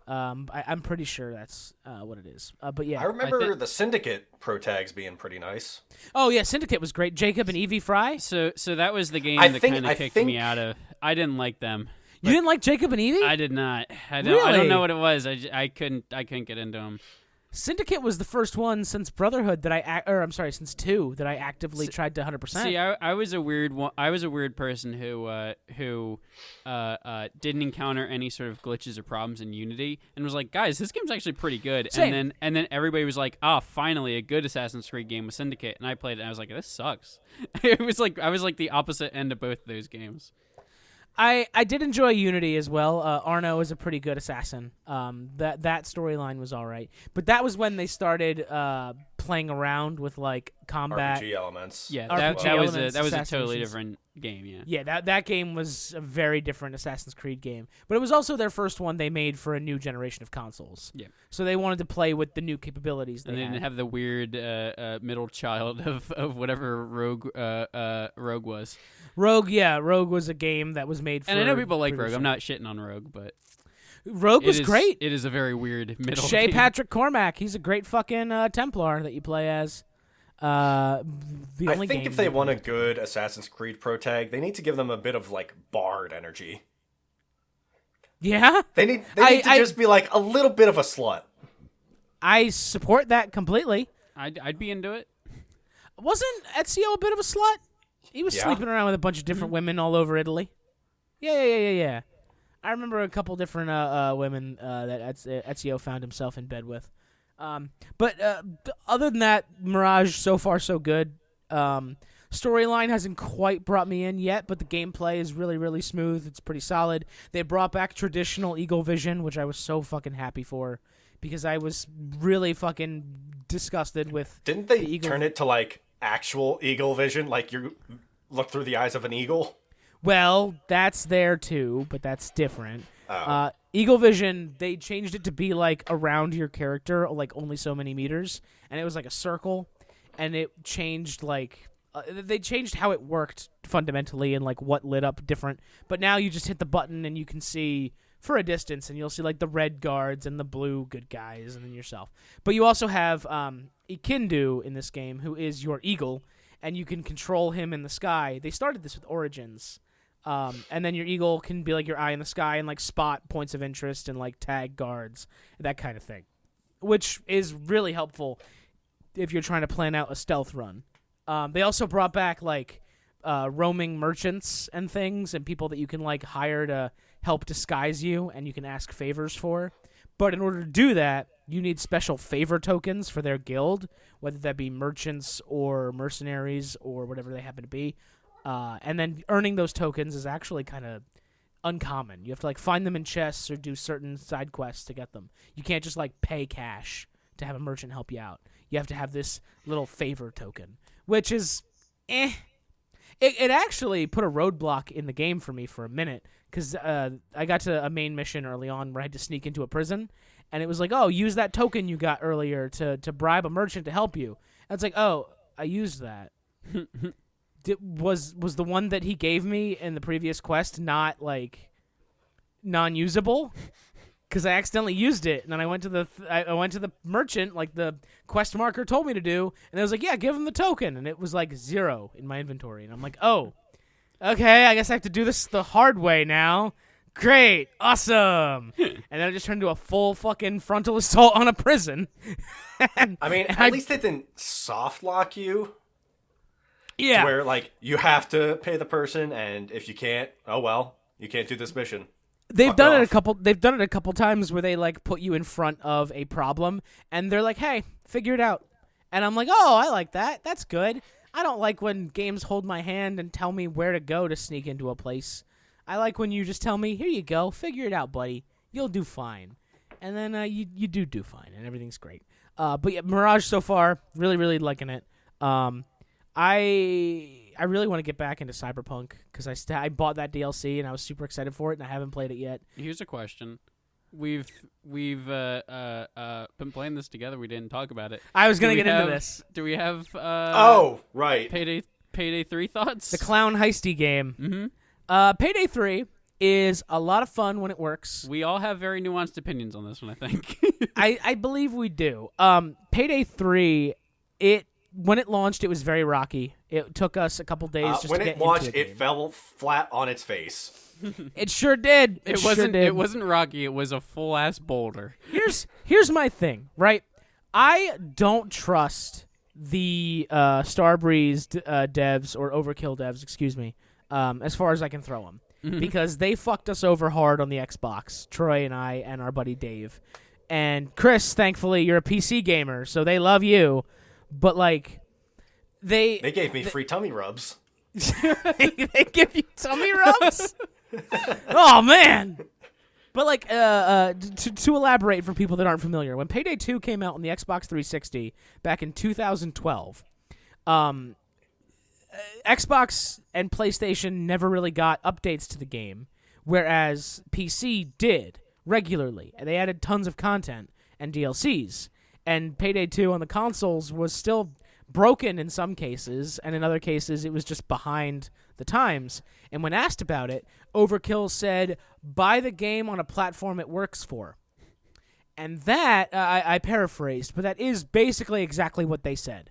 I'm pretty sure that's what it is. But yeah, I remember the Syndicate pro tags being pretty nice. Oh yeah, Syndicate was great. Jacob and Evie Fry. So that was the game I that think- kind of I kicked think- me out of. I didn't like them. You didn't like Jacob and Evie? I did not. I don't Really? know what it was. I couldn't get into them. Syndicate was the first one since Brotherhood that since 2 that I actively tried to 100%. See, I was a weird one. I was a weird person who didn't encounter any sort of glitches or problems in Unity, and was like, guys, this game's actually pretty good. Same. And then everybody was like, finally a good Assassin's Creed game with Syndicate, and I played it, and I was like, this sucks. I was like the opposite end of both those games. I did enjoy Unity as well. Arno is a pretty good assassin. That storyline was all right, but that was when they started playing around with like combat. RPG elements. Yeah, RPG that was elements, a totally assassinations. different game. Yeah. Yeah, that game was a very different Assassin's Creed game, but it was also their first one they made for a new generation of consoles. Yeah. So they wanted to play with the new capabilities And they they had. didn't have the weird middle child of whatever Rogue was. Rogue was a game that was made for. And I know people like previous Rogue. I'm not shitting on Rogue, but Rogue was great. It is a very weird middle. Shay game. Patrick Cormac, he's a great fucking Templar that you play as. I Only think game if they want a good Assassin's Creed pro tag, they need to give them a bit of like Bard energy. Yeah, They need to just be like a little bit of a slut. I support that completely. I'd be into it. Wasn't Ezio a bit of a slut? He was Yeah. sleeping around with a bunch of different women all over Italy. Yeah. I remember a couple different women that Ezio found himself in bed with. But other than that, Mirage, so far so good. Storyline hasn't quite brought me in yet, but the gameplay is really, really smooth. It's pretty solid. They brought back traditional Eagle Vision, which I was so fucking happy for, because I was really fucking disgusted with. Didn't they the Eagle turn it to like actual eagle vision, like you look through the eyes of an eagle? Well, that's there too, but that's different. Oh. Eagle Vision, they changed it to be like around your character, like only so many meters, and it was like a circle, and it changed like they changed how it worked fundamentally and like what lit up different. But now you just hit the button and you can see for a distance, and you'll see like the red guards and the blue good guys, and then yourself. But you also have Ikindu in this game, who is your eagle, and you can control him in the sky. They started this with Origins. And then your eagle can be like your eye in the sky and like spot points of interest and like tag guards, that kind of thing, which is really helpful if you're trying to plan out a stealth run. They also brought back like roaming merchants and things, and people that you can like hire to help disguise you and you can ask favors for. But in order to do that, you need special favor tokens for their guild, whether that be merchants or mercenaries or whatever they happen to be. And then earning those tokens is actually kind of uncommon. You have to like find them in chests or do certain side quests to get them. You can't just like pay cash to have a merchant help you out. You have to have this little favor token, which is It actually put a roadblock in the game for me for a minute, because I got to a main mission early on where I had to sneak into a prison, and it was like, oh, use that token you got earlier to bribe a merchant to help you. And it's like, oh, I used that. Was the one that he gave me in the previous quest not like non-usable? Because I accidentally used it, and then I went to the merchant, like the quest marker told me to do, and I was like, yeah, give him the token, and it was like 0 in my inventory, and I'm like, oh, okay, I guess I have to do this the hard way now. Great, awesome, and then it just turned into a full fucking frontal assault on a prison. I mean, at least it didn't soft lock you. Yeah, Where like you have to pay the person, and if you can't, oh well, you can't do this mission. They've Fuck done it off. They've done it a couple times where they like put you in front of a problem, and they're like, "Hey, figure it out." And I'm like, "Oh, I like that. That's good." I don't like when games hold my hand and tell me where to go to sneak into a place. I like when you just tell me, "Here you go. Figure it out, buddy. You'll do fine." And then you do fine, and everything's great. But yeah, Mirage so far, really, really liking it. I I really want to get back into Cyberpunk because I bought that DLC and I was super excited for it and I haven't played it yet. Here's a question. We've been playing this together. We didn't talk about it. I was gonna get into this. Do we have oh, right. Payday 3 thoughts? The clown heisty game. Mm-hmm. Payday 3 is a lot of fun when it works. We all have very nuanced opinions on this one, I think. I believe we do. Payday 3, when it launched, it was very rocky. It took us a couple days just to get into the game. When it launched, it fell flat on its face. It sure did. It wasn't rocky. It was a full ass boulder. Here's my thing, right? I don't trust the Starbreeze devs or Overkill devs, excuse me, as far as I can throw them, because they fucked us over hard on the Xbox. Troy and I and our buddy Dave, and Chris. Thankfully, you're a PC gamer, so they love you. But like, they gave me free tummy rubs. They give you tummy rubs. Oh man! But like, to elaborate for people that aren't familiar, when Payday 2 came out on the Xbox 360 back in 2012, Xbox and PlayStation never really got updates to the game, whereas PC did regularly, and they added tons of content and DLCs. And Payday 2 on the consoles was still broken in some cases, and in other cases it was just behind the times. And when asked about it, Overkill said, buy the game on a platform it works for. And that, I paraphrased, but that is basically exactly what they said.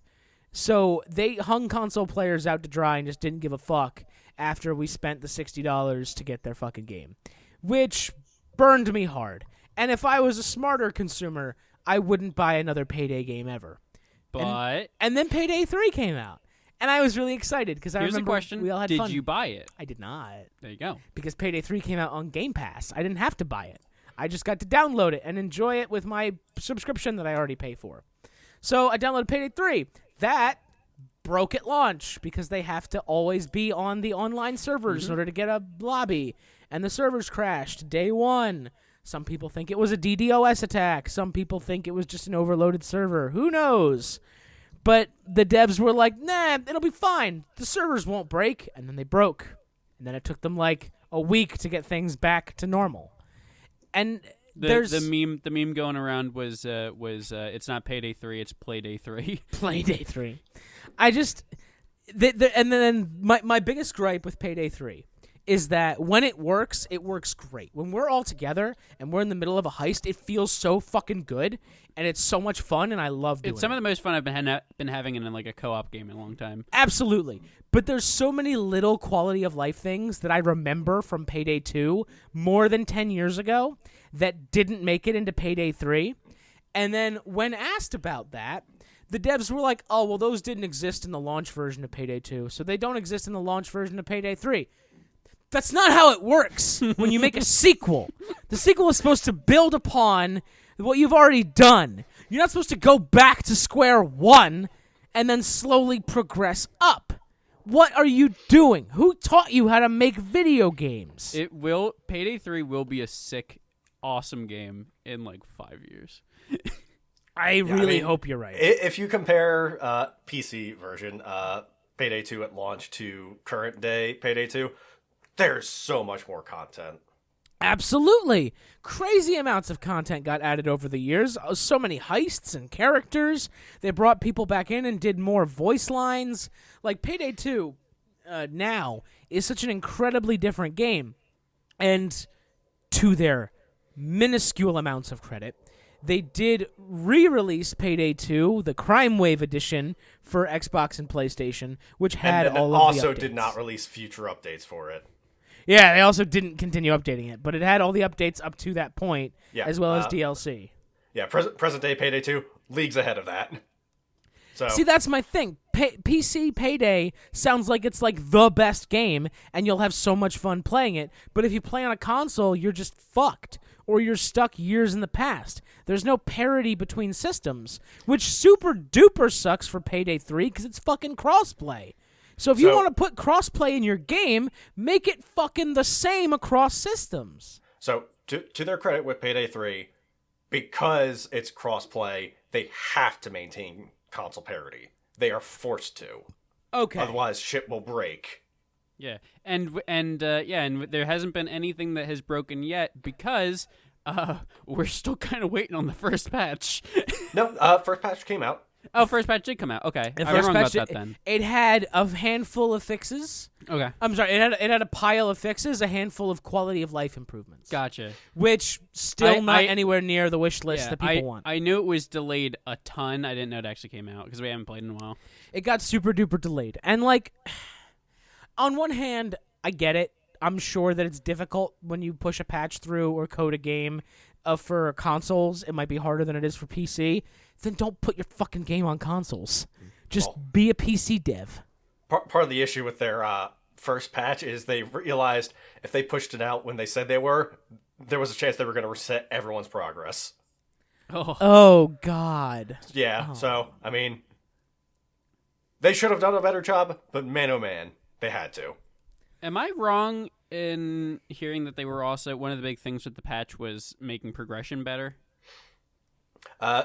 So they hung console players out to dry and just didn't give a fuck after we spent the $60 to get their fucking game, which burned me hard. And if I was a smarter consumer, I wouldn't buy another Payday game ever. But and then Payday 3 came out. And I was really excited because I remember we all had fun. Did you buy it? I did not. There you go. Because Payday 3 came out on Game Pass. I didn't have to buy it. I just got to download it and enjoy it with my subscription that I already pay for. So I downloaded Payday 3. That broke at launch because they have to always be on the online servers in order to get a lobby. And the servers crashed day one. Some people think it was a DDoS attack. Some people think it was just an overloaded server. Who knows? But the devs were like, nah, it'll be fine. The servers won't break. And then they broke. And then it took them like a week to get things back to normal. And the meme going around was it's not Payday 3, it's Playday 3. Playday 3. I just and then my biggest gripe with Payday 3 is that when it works great. When we're all together and we're in the middle of a heist, it feels so fucking good, and it's so much fun, and I love doing it. It's some of the most fun I've been having in like a co-op game in a long time. Absolutely. But there's so many little quality of life things that I remember from Payday 2 more than 10 years ago that didn't make it into Payday 3. And then when asked about that, the devs were like, oh, well, those didn't exist in the launch version of Payday 2, so they don't exist in the launch version of Payday 3. That's not how it works when you make a sequel. The sequel is supposed to build upon what you've already done. You're not supposed to go back to square one and then slowly progress up. What are you doing? Who taught you how to make video games? Payday 3 will be a sick, awesome game in like 5 years. I really hope you're right. If you compare PC version Payday 2 at launch to current day Payday 2, there's so much more content. Absolutely. Crazy amounts of content got added over the years. So many heists and characters. They brought people back in and did more voice lines. Like Payday 2 now is such an incredibly different game. And to their minuscule amounts of credit, they did re-release Payday 2, the Crime Wave edition, for Xbox and PlayStation, which had all of the updates. Also did not release future updates for it. Yeah, they also didn't continue updating it, but it had all the updates up to that point, as well as DLC. Yeah, present day Payday 2, leagues ahead of that. So see, that's my thing. PC Payday sounds like it's like the best game, and you'll have so much fun playing it, but if you play on a console, you're just fucked, or you're stuck years in the past. There's no parity between systems, which super duper sucks for Payday 3 because it's fucking crossplay. So if you want to put crossplay in your game, make it fucking the same across systems. So to their credit with Payday 3, because it's crossplay, they have to maintain console parity. They are forced to. Okay. Otherwise, shit will break. Yeah, and there hasn't been anything that has broken yet because we're still kind of waiting on the first patch. No, first patch came out. Oh, first patch did come out. Okay, The I was first wrong patch, about that then. It had a handful of fixes. Okay, I'm sorry. It had a pile of fixes, a handful of quality of life improvements. gotcha. Which still not anywhere near the wish list that people want. I knew it was delayed a ton. I didn't know it actually came out because we haven't played in a while. It got super duper delayed, and like, on one hand, I get it. I'm sure that it's difficult when you push a patch through or code a game. For consoles, it might be harder than it is for PC. Then don't put your fucking game on consoles. Just be a PC dev. Part of the issue with their first patch is they realized if they pushed it out when they said they were, there was a chance they were going to reset everyone's progress. Oh God. Yeah, so, I mean, they should have done a better job, but man, oh man, they had to. Am I wrong in hearing that they were also, one of the big things with the patch was making progression better?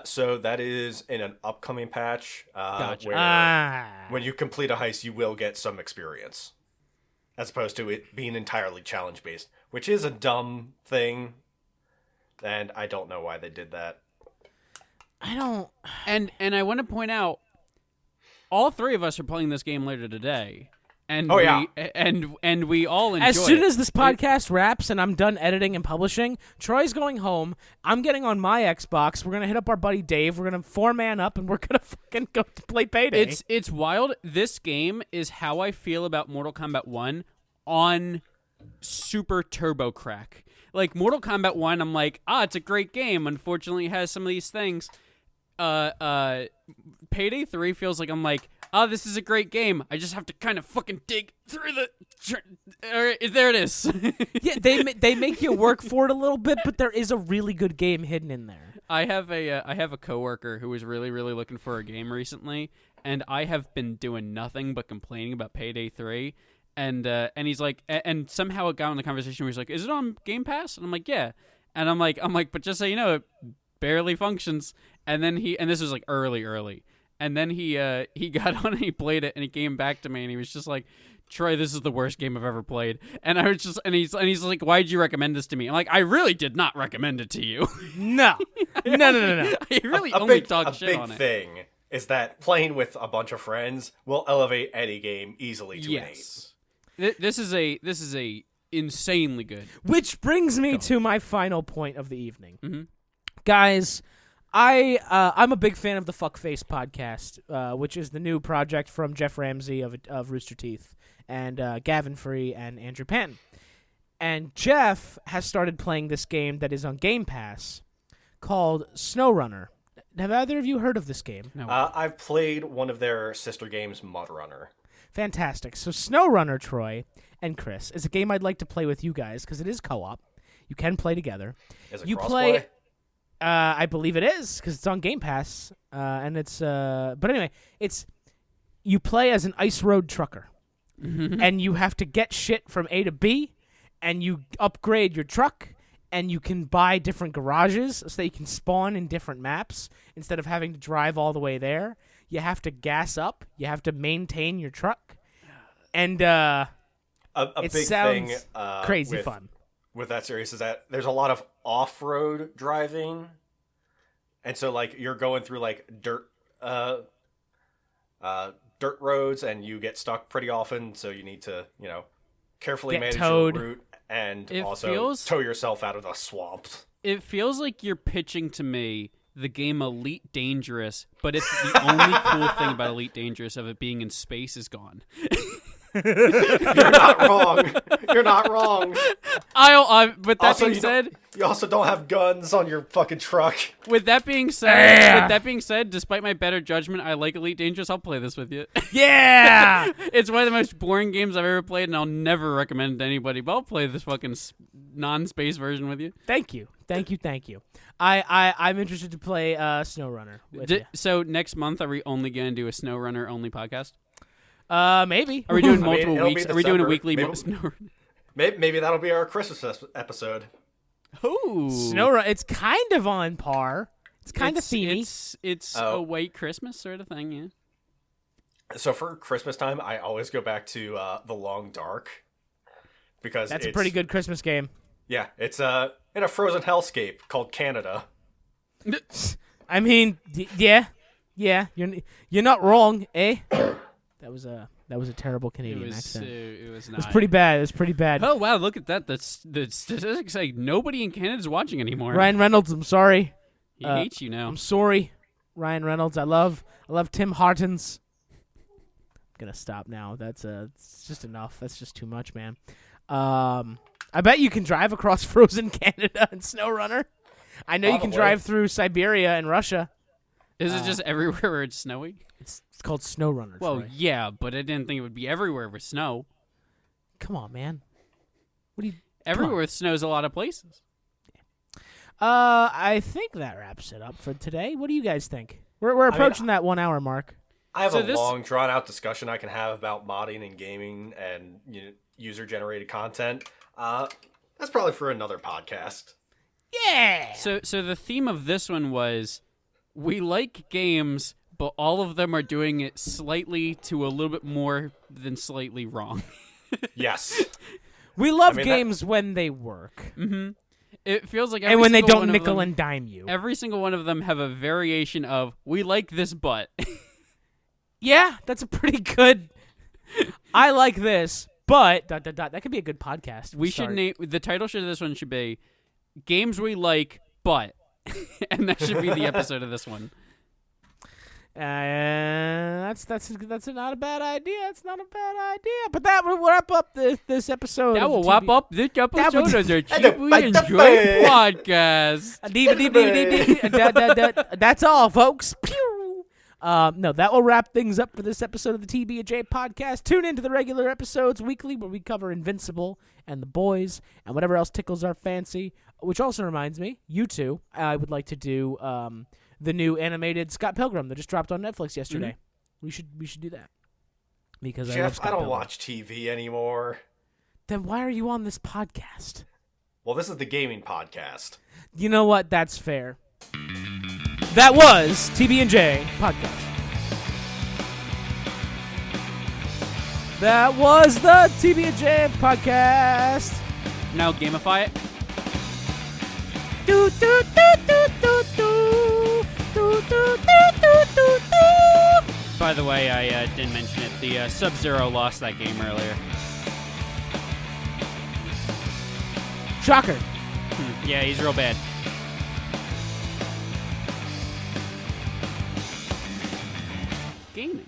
So that is in an upcoming patch Gotcha. where when you complete a heist, you will get some experience, as opposed to it being entirely challenge-based, which is a dumb thing, and I don't know why they did that. I don't. And I want to point out, all three of us are playing this game later today. And and we all enjoy it. As soon as this podcast wraps and I'm done editing and publishing, Troy's going home. I'm getting on my Xbox. We're gonna hit up our buddy Dave. We're gonna 4-man up and we're gonna fucking go to play Payday. It's wild. This game is how I feel about Mortal Kombat 1 on super turbo crack. Like Mortal Kombat 1, I'm like, it's a great game. Unfortunately, it has some of these things. Payday 3 feels like I'm like, this is a great game. I just have to kind of fucking dig through the... there it is. Yeah, they make you work for it a little bit, but there is a really good game hidden in there. I have a coworker who was really, really looking for a game recently, and I have been doing nothing but complaining about Payday 3. And he's like... And somehow it got in the conversation where he's like, is it on Game Pass? And I'm like, yeah. And I'm like, but just so you know, it barely functions. And then this was like early. And then he got on and he played it and he came back to me and he was just like, Troy, this is the worst game I've ever played. And I was just and he's like, why'd you recommend this to me? I'm like, I really did not recommend it to you. No. I really only talked shit on it. A big thing is that playing with a bunch of friends will elevate any game easily to an 8. This is a insanely good. Which brings me to my final point of the evening. Mm-hmm. Guys, I'm a big fan of the Fuckface podcast, which is the new project from Jeff Ramsey of Rooster Teeth and Gavin Free and Andrew Panton. And Jeff has started playing this game that is on Game Pass called SnowRunner. Have either of you heard of this game? No. I've played one of their sister games, Mud Runner. Fantastic. So SnowRunner, Troy and Chris, is a game I'd like to play with you guys because it is co-op. You can play together. Is it you crossplay? play. I believe it is because it's on Game Pass, and it's. But anyway, it's you play as an ice road trucker, and you have to get shit from A to B, and you upgrade your truck, and you can buy different garages so that you can spawn in different maps instead of having to drive all the way there. You have to gas up. You have to maintain your truck, and a it big sounds thing crazy fun. With that series is that there's a lot of off-road driving, and so like you're going through like dirt roads, and you get stuck pretty often. So you need to carefully manage your route and also tow yourself out of the swamp. It feels like you're pitching to me the game Elite Dangerous, but it's the only cool thing about Elite Dangerous of it being in space is gone. You're not wrong. You're not wrong. But that being said, you also don't have guns on your fucking truck. With that being said, despite my better judgment, I like Elite Dangerous. I'll play this with you. Yeah, it's one of the most boring games I've ever played, and I'll never recommend it to anybody. But I'll play this fucking non-space version with you. Thank you. I'm interested to play SnowRunner. So next month, are we only gonna do a SnowRunner only podcast? Maybe. Are we doing multiple weeks? Are we doing a weekly? Maybe that'll be our Christmas episode. Ooh, SnowRunner. It's kind of on par. It's kind of themey. It's a white Christmas sort of thing, yeah. So for Christmas time, I always go back to The Long Dark because That's a pretty good Christmas game. Yeah, it's in a frozen hellscape called Canada. I mean, yeah, you're not wrong, eh? That was a terrible Canadian accent. It was not. It was pretty bad. It was pretty bad. Oh wow, look at that. The statistics say nobody in Canada's watching anymore. Ryan Reynolds, I'm sorry. He hates you now. I'm sorry, Ryan Reynolds. I love Tim Hortons. I'm gonna stop now. It's just enough. That's just too much, man. I bet you can drive across frozen Canada in SnowRunner. I know you can drive through Siberia and Russia. Is it just everywhere where it's snowy? It's called SnowRunner. Well, Troy. yeah, but I didn't think it would be everywhere with snow. Come on, man. What do you? Everywhere with snow is a lot of places. I think that wraps it up for today. What do you guys think? We're approaching that 1 hour mark. I have long, drawn-out discussion I can have about modding and gaming and user-generated content. That's probably for another podcast. Yeah. So the theme of this one was, we like games, but all of them are doing it slightly to a little bit more than slightly wrong. Yes. We love games when they work. Mm-hmm. It feels like and when they don't nickel and dime you. Every single one of them have a variation of, we like this, but... Yeah, that's a pretty good... I like this, but... ... That could be a good podcast. We should name... The title of this one should be, Games We Like, But... and that should be the episode of this one. That's not a bad idea. It's not a bad idea. But that will wrap up this episode. That will wrap up this episode of the TB&J podcast. That's all, folks. Pew! No, that will wrap things up for this episode of the TB&J podcast. Tune into the regular episodes weekly where we cover Invincible and The Boys and whatever else tickles our fancy. Which also reminds me, you two, I would like to do the new animated Scott Pilgrim that just dropped on Netflix yesterday. Mm-hmm. We should do that. Because Jeff, I don't watch TV anymore. Then why are you on this podcast? Well, this is the gaming podcast. You know what? That's fair. That was TB&J Podcast. That was the TB&J Podcast. Now gamify it. Do, do, do, do, do, do. Do, do, do, do, do, do. By the way, I didn't mention it. The Sub-Zero lost that game earlier. Shocker. Yeah, he's real bad. Gaming.